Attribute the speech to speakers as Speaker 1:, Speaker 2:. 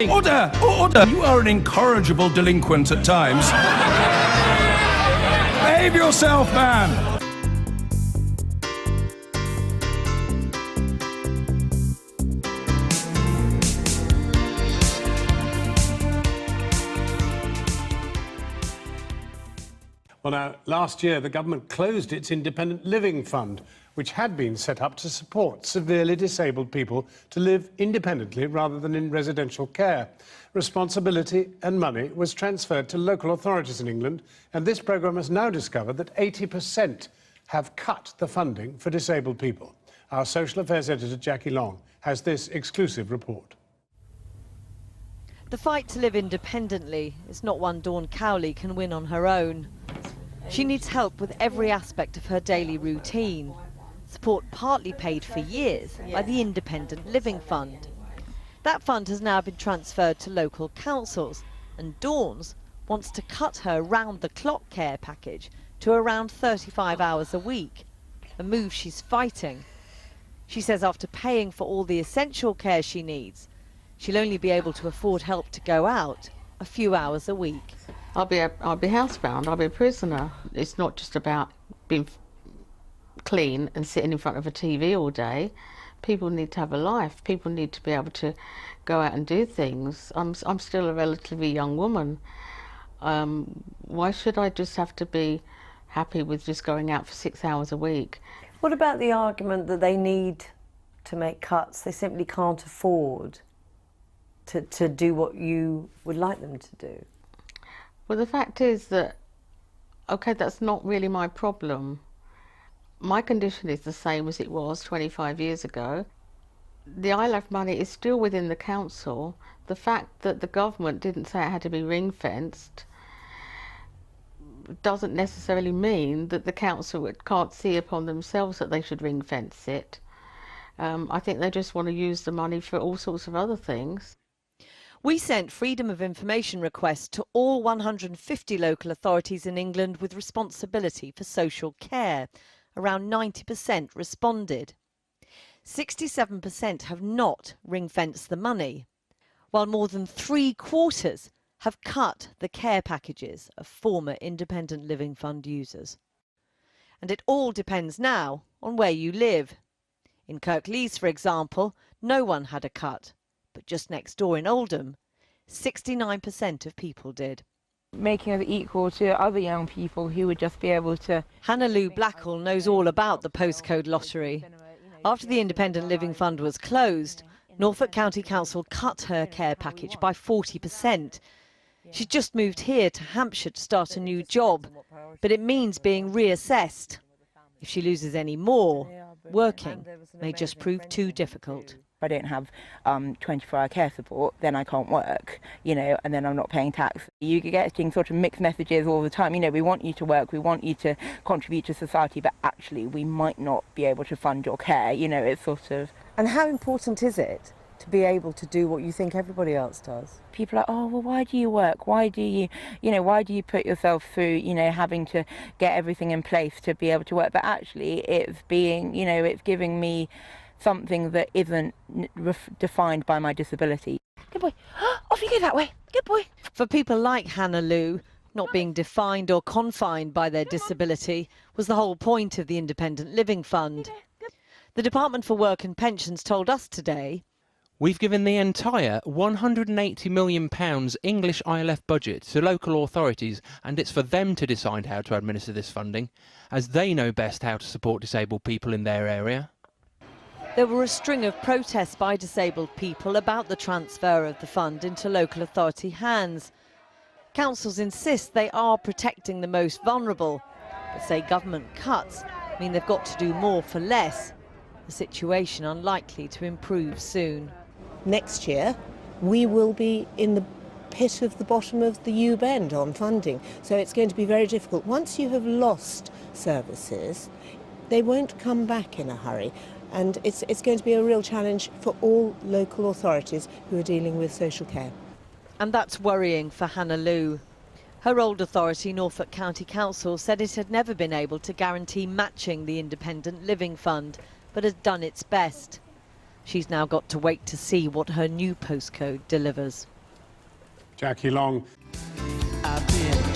Speaker 1: Order! Order! You are an incorrigible delinquent at times. Behave yourself, man!
Speaker 2: Well, now, last year the government closed its independent living fund, which had been set up to support severely disabled people to live independently rather than in residential care. Responsibility and money was transferred to local authorities in England, and this programme has now discovered that 80% have cut the funding for disabled people. Our social affairs editor, Jackie Long, has this exclusive report.
Speaker 3: The fight to live independently is not one Dawn Cowley can win on her own. She needs help with every aspect of her daily routine. Support partly paid for years by the Independent Living Fund. That fund has now been transferred to local councils, and Dawn's wants to cut her round-the-clock care package to around 35 hours a week, a move she's fighting. She says after paying for all the essential care she needs, she'll only be able to afford help to go out a few hours a week.
Speaker 4: I'll be housebound, I'll be a prisoner. It's not just about being clean and sitting in front of a TV all day. People need to have a life. People need to be able to go out and do things. I'm still a relatively young woman. Why should I just have to be happy with just going out for 6 hours a week?
Speaker 5: What about the argument that they need to make cuts? They simply can't afford to do what you would like them to do.
Speaker 4: Well, the fact is that, okay, that's not really my problem. My condition is the same as it was 25 years ago. The ILAF money is still within the council. The fact that the government didn't say it had to be ring-fenced doesn't necessarily mean that the council can't see upon themselves that they should ring-fence it. I think they just want to use the money for all sorts of other things.
Speaker 3: We sent freedom of information requests to all 150 local authorities in England with responsibility for social care. Around 90% responded. 67% have not ring-fenced the money, while more than 3/4 have cut the care packages of former Independent Living Fund users. And it all depends now on where you live. In Kirklees, for example, no one had a cut. But just next door in Oldham, 69% of people did.
Speaker 6: Making us equal to other young people who would just be able to...
Speaker 3: Hannah Lou Blackall knows all about the postcode lottery. After the Independent Living Fund was closed, Norfolk County Council cut her care package by 40%. She's just moved here to Hampshire to start a new job, but it means being reassessed. If she loses any more, working may just prove too difficult.
Speaker 6: If I don't have 24-hour care support, then I can't work, you know, and then I'm not paying tax. You get getting sort of mixed messages all the time, you know, we want you to work, we want you to contribute to society, but actually we might not be able to fund your care, you know, it's sort of...
Speaker 5: And how important is it to be able to do what you think everybody else does?
Speaker 6: People are, oh, well, why do you work? Why do you put yourself through, you know, having to get everything in place to be able to work? But actually it's being, you know, it's giving me something that isn't defined by my disability. Good boy. Off you go that way. Good boy.
Speaker 3: For people like Hannah Lou, not being defined or confined by their disability was the whole point of the Independent Living Fund. The Department for Work and Pensions told us today,
Speaker 7: we've given the entire £180 million English ILF budget to local authorities, and it's for them to decide how to administer this funding, as they know best how to support disabled people in their area.
Speaker 3: There were a string of protests by disabled people about the transfer of the fund into local authority hands. Councils insist they are protecting the most vulnerable, but say government cuts mean they've got to do more for less, a situation unlikely to improve soon.
Speaker 8: Next year, we will be in the pit of the bottom of the U-bend on funding, so it's going to be very difficult. Once you have lost services, they won't come back in a hurry. And it's going to be a real challenge for all local authorities who are dealing with social care.
Speaker 3: And that's worrying for Hannah Lou. Her old authority, Norfolk County Council, said it had never been able to guarantee matching the Independent Living Fund, but has done its best. She's now got to wait to see what her new postcode delivers.
Speaker 2: Jackie Long.
Speaker 9: I've been